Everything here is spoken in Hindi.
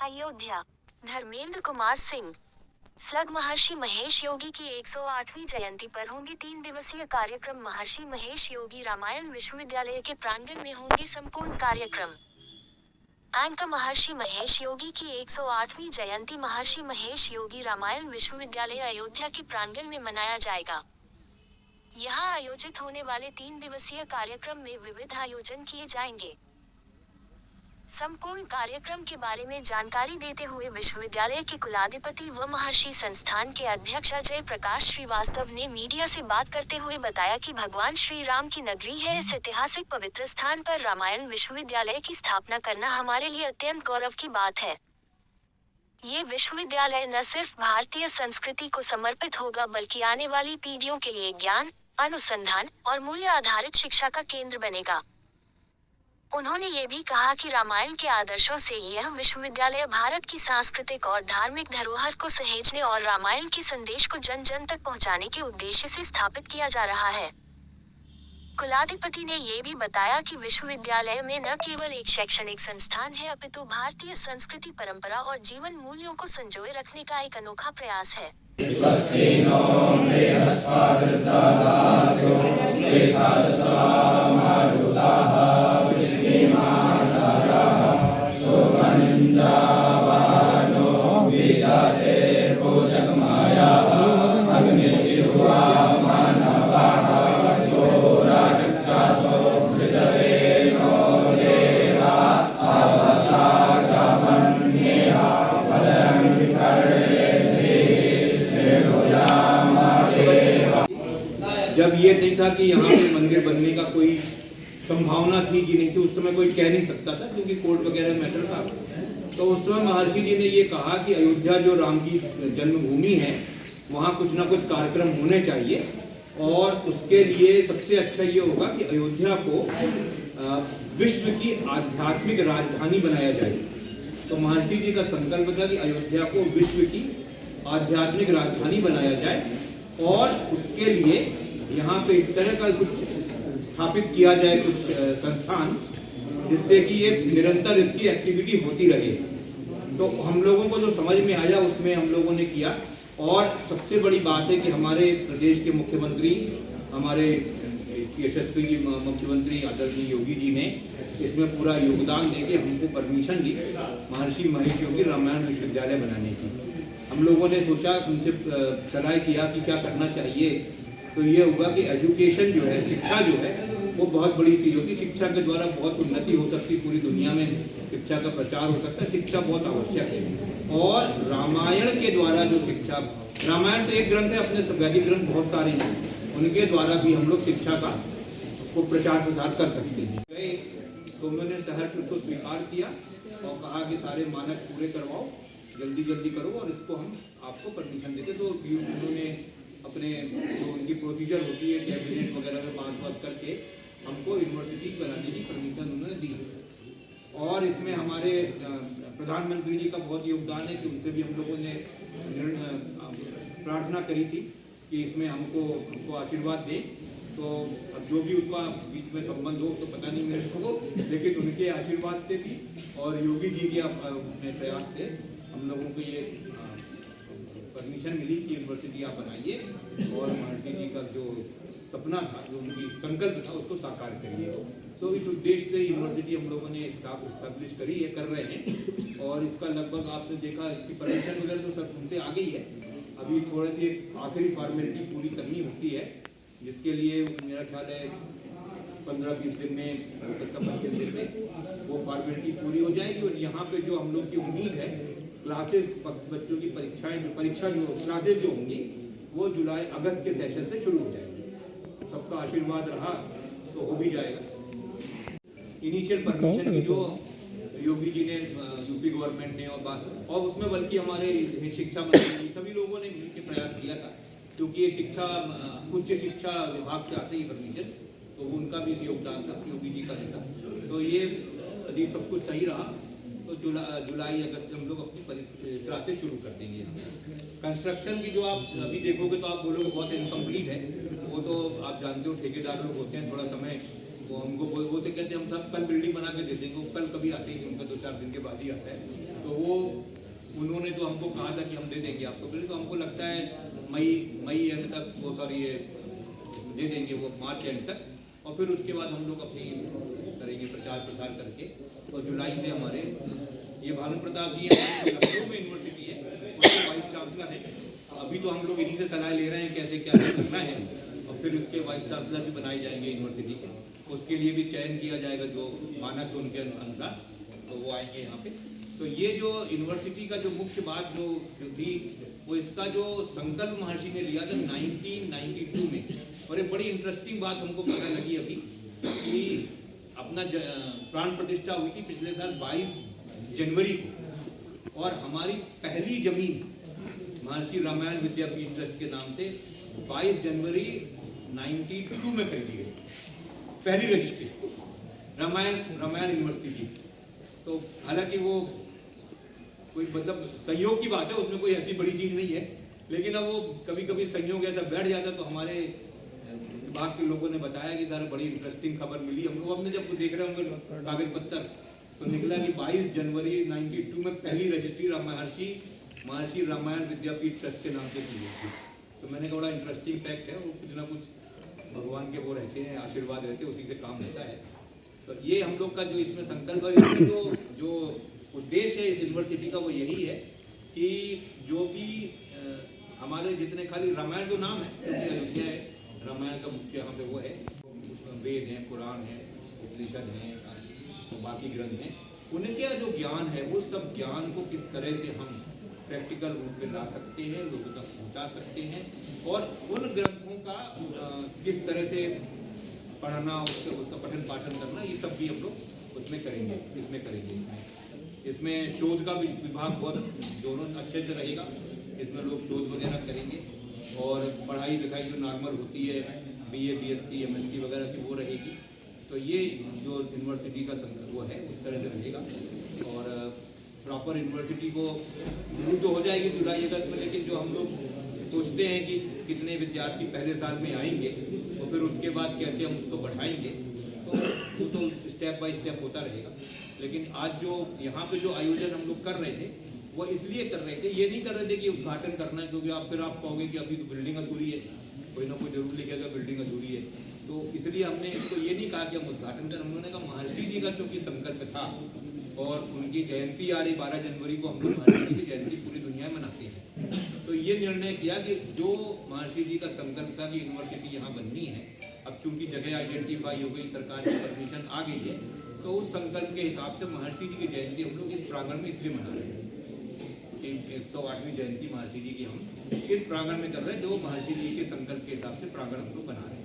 अयोध्या, धर्मेंद्र कुमार सिंह। स्लग महर्षि महेश योगी की 108वीं जयंती पर होंगे 3 दिवसीय कार्यक्रम। महर्षि महेश योगी रामायण विश्वविद्यालय के प्रांगण में होंगे संपूर्ण कार्यक्रम। एंकर महर्षि महेश योगी की 108वीं जयंती महर्षि महेश योगी रामायण विश्वविद्यालय अयोध्या के प्रांगण में मनाया जाएगा। यहां आयोजित होने वाले 3 दिवसीय कार्यक्रम में विविध आयोजन किए जाएंगे। संपूर्ण कार्यक्रम के बारे में जानकारी देते हुए विश्वविद्यालय के कुलाधिपति व महर्षि संस्थान के अध्यक्ष अजय प्रकाश श्रीवास्तव ने मीडिया से बात करते हुए बताया कि भगवान श्री राम की नगरी है, इस ऐतिहासिक पवित्र स्थान पर रामायण विश्वविद्यालय की स्थापना करना हमारे लिए अत्यंत गौरव की बात है। ये विश्वविद्यालय न सिर्फ भारतीय संस्कृति को समर्पित होगा बल्कि आने वाली पीढ़ियों के लिए ज्ञान, अनुसंधान और मूल्य आधारित शिक्षा का केंद्र बनेगा। उन्होंने ये भी कहा कि रामायण के आदर्शों से यह विश्वविद्यालय भारत की सांस्कृतिक और धार्मिक धरोहर को सहेजने और रामायण के संदेश को जन जन तक पहुंचाने के उद्देश्य से स्थापित किया जा रहा है। कुलाधिपति ने ये भी बताया कि विश्वविद्यालय में न केवल एक शैक्षणिक संस्थान है अपितु भारतीय संस्कृति, परंपरा और जीवन मूल्यों को संजोए रखने का एक अनोखा प्रयास है। जब ये नहीं था कि यहाँ पे मंदिर बनने का कोई संभावना थी कि नहीं, तो उस समय कोई कह नहीं सकता था क्योंकि कोर्ट वगैरह मैटर था। तो उस समय महर्षि जी ने ये कहा कि अयोध्या जो राम की जन्मभूमि है वहाँ कुछ ना कुछ कार्यक्रम होने चाहिए और उसके लिए सबसे अच्छा ये होगा कि अयोध्या को विश्व की आध्यात्मिक राजधानी बनाया जाए। तो महर्षि जी का संकल्प था कि अयोध्या को विश्व की आध्यात्मिक राजधानी बनाया जाए और उसके लिए यहाँ पे इस तरह का कुछ स्थापित किया जाए, कुछ संस्थान, जिससे कि ये निरंतर इसकी एक्टिविटी होती रहे। तो हम लोगों को जो समझ में आया उसमें हम लोगों ने किया। और सबसे बड़ी बात है कि हमारे प्रदेश के मुख्यमंत्री, हमारे यशस्वी मुख्यमंत्री आदरणीय योगी जी ने इसमें पूरा योगदान देके हमको परमिशन दी महर्षि महेश योगी रामायण विश्वविद्यालय बनाने की। हम लोगों ने सोचा, उनसे सलाह किया कि क्या करना चाहिए। तो ये हुआ कि एजुकेशन जो है, शिक्षा जो है वो बहुत बड़ी चीज़ होती है। शिक्षा के द्वारा बहुत उन्नति हो सकती है, पूरी दुनिया में शिक्षा का प्रचार हो सकता है। शिक्षा बहुत आवश्यक है और रामायण के द्वारा जो शिक्षा, रामायण तो एक ग्रंथ है, अपने वैदिक ग्रंथ बहुत सारे हैं, उनके द्वारा भी हम लोग शिक्षा का को प्रचार प्रसार कर सकते हैं। गए तो उन्होंने सहर्ष उसको स्वीकार किया और कहा कि सारे मानक पूरे करवाओ, जल्दी जल्दी करो और इसको हम आपको परमिशन देते। तो उन्होंने अपने जो उनकी प्रोसीजर होती है कैबिनेट वगैरह में पास करके हमको यूनिवर्सिटी बनाने की परमिशन उन्होंने दी। और इसमें हमारे प्रधानमंत्री जी का बहुत योगदान है कि उनसे भी हम लोगों ने प्रार्थना करी थी कि इसमें हमको आशीर्वाद दे। तो अब जो भी उनका बीच में संबंध हो तो पता नहीं मेरे को, लेकिन उनके आशीर्वाद से भी और योगी जी के प्रयास से हम लोगों को ये परमिशन मिली कि यूनिवर्सिटी आप बनाइए और महर्षि जी का जो सपना था, जो उनकी संकल्प था, उसको साकार करिए। तो इस उद्देश्य से यूनिवर्सिटी हम लोगों ने स्टाफ एस्टैब्लिश करी है, कर रहे हैं। और इसका लगभग आपने देखा इसकी परमिशन वगैरह तो सब उनसे आ गई है। अभी थोड़ी सी आखिरी फॉर्मेलिटी पूरी करनी होती है, जिसके लिए मेरा ख्याल है 15-20 दिन में, 25 दिन में वो फॉर्मेलिटी पूरी हो जाएगी। और यहाँ पे जो हम लोग की उम्मीद है, क्लासेस, बच्चों की परीक्षा जो क्लासेस जो होंगी वो अगस्त के सेशन से शुरू हो जाएगी। सबका आशीर्वाद रहा तो हो भी जाएगा। इनिशियल परमिशन की जो योगी जी ने, यूपी गवर्नमेंट ने और उसमें बल्कि हमारे शिक्षा मंत्री सभी लोगों ने मिलकर प्रयास किया था, क्योंकि ये शिक्षा उच्च शिक्षा विभाग से आते ही परमिशन, तो उनका भी योगदान था, योगी जी का भी था। तो ये यदि सब कुछ सही रहा तो जुलाई अगस्त में हम लोग अपनी क्लासेस शुरू कर देंगे। कंस्ट्रक्शन की जो आप अभी देखोगे तो आप बोलोगे बहुत इनकम्प्लीट है, वो तो आप जानते हो ठेकेदार लोग होते हैं, थोड़ा समय वो हमको वो तो कहते हम सब कल बिल्डिंग बना के दे देंगे, वो कल कभी आते ही नहीं, उनका 2-4 दिन के बाद ही आता है। तो वो उन्होंने तो हमको कहा था कि हम दे देंगे आपको बिल्डिंग, तो हमको लगता है मई एंड तक वो सॉरी ये दे देंगे, वो मार्च एंड तक, और फिर उसके बाद हम लोग अपनी करेंगे प्रचार प्रसार करके। और जुलाई से हमारे ये भानु प्रताप जी लखनऊ में यूनिवर्सिटी है, उसके वाइस चांसलर है। अभी तो हम लोग इन्हीं से सलाह ले रहे हैं कैसे क्या करना है, और फिर उसके वाइस चांसलर भी बनाए जाएंगे यूनिवर्सिटी के, उसके लिए भी चयन किया जाएगा जो मानक है उनके अनुसार, तो वो आएंगे यहाँ पे। तो ये जो यूनिवर्सिटी का जो मुख्य बात जो थी वो इसका जो संकल्प महर्षि ने लिया था 1992 में, और एक बड़ी इंटरेस्टिंग बात हमको पता लगी अभी कि अपना प्राण प्रतिष्ठा हुई थी पिछले साल 22 जनवरी को, और हमारी पहली जमीन महर्षि रामायण विद्यापीठ ट्रस्ट के नाम से 22 जनवरी 92 में खरीदी गई, पहली रजिस्ट्री रामायण यूनिवर्सिटी की। तो हालांकि वो कोई मतलब संयोग की बात है, उसमें कोई ऐसी बड़ी चीज़ नहीं है, लेकिन अब वो कभी कभी संयोग ऐसा बैठ जाता। तो हमारे विभाग के लोगों ने बताया कि सर बड़ी इंटरेस्टिंग खबर मिली हम लोग, हमने जब देख रहे होंगे कागज पत्तर तो निकला कि 22 जनवरी 92 में पहली रजिस्ट्री महर्षि रामायण विद्यापीठ ट्रस्ट के नाम से की गई थी। तो मैंने कहा बड़ा इंटरेस्टिंग फैक्ट है, वो कुछ ना कुछ भगवान के वो रहते हैं, आशीर्वाद रहते हैं, उसी से काम होता है। तो ये हम लोग का जो इसमें संकल्प है, इसमें जो उद्देश्य है इस यूनिवर्सिटी का वो यही है कि जो भी हमारे जितने खाली रामायण जो नाम है अयोध्या है, रामायण का मुख्य यहाँ पे वो है, वेद हैं, पुराण हैं, उपनिषद हैं, तो बाकी ग्रंथ हैं, उनके जो ज्ञान है वो सब ज्ञान को किस तरह से हम प्रैक्टिकल रूप में ला सकते हैं, लोगों तक पहुँचा सकते हैं, और उन ग्रंथों का किस तरह से पढ़ना, उसका पठन पाठन करना, ये सब भी हम लोग उसमें करेंगे, इसमें करेंगे। इसमें शोध का भी विभाग बहुत दोनों अच्छे से रहेगा, इसमें लोग शोध वगैरह करेंगे, और पढ़ाई लिखाई जो नॉर्मल होती है BA BSc MSc वगैरह की वो रहेगी। तो ये जो यूनिवर्सिटी का वो है उस तरह से रहेगा, और प्रॉपर यूनिवर्सिटी को शुरू तो हो जाएगी जुलाई अगस्त में, लेकिन जो हम लोग सोचते हैं कि कितने विद्यार्थी पहले साल में आएंगे तो फिर उसके बाद कैसे हम उसको बढ़ाएंगे, तो वो तो स्टेप बाय स्टेप होता रहेगा। लेकिन आज जो यहाँ पे जो आयोजन हम लोग कर रहे थे वो इसलिए कर रहे थे, ये नहीं कर रहे थे कि उद्घाटन करना है, क्योंकि फिर आप कहोगे कि अभी तो बिल्डिंग अधूरी है, कोई ना कोई जरूर लिखेगा बिल्डिंग अधूरी है। तो इसलिए हमने इसको ये नहीं कहा कि हम उद्घाटन करें, उन्होंने कहा महर्षि जी का चूँकि संकल्प था और उनकी जयंती आ रही 12 जनवरी को, हम लोग महर्षि जी की जयंती पूरी दुनिया में मनाते हैं, तो ये निर्णय किया कि जो महर्षि जी का संकल्प था कि यूनिवर्सिटी यहाँ बननी है, अब चूँकि जगह आइडेंटिफाई हो गई, सरकार की परमिशन आ गई है, तो उस संकल्प के हिसाब से महर्षि जी की जयंती हम लोग इस प्रांगण में इसलिए मना रहे हैं कि 108वीं जयंती महर्षि जी की हम इस प्रांगण में कर रहे हैं, जो महर्षि जी के संकल्प के हिसाब से प्रांगण हम लोग बना रहे हैं।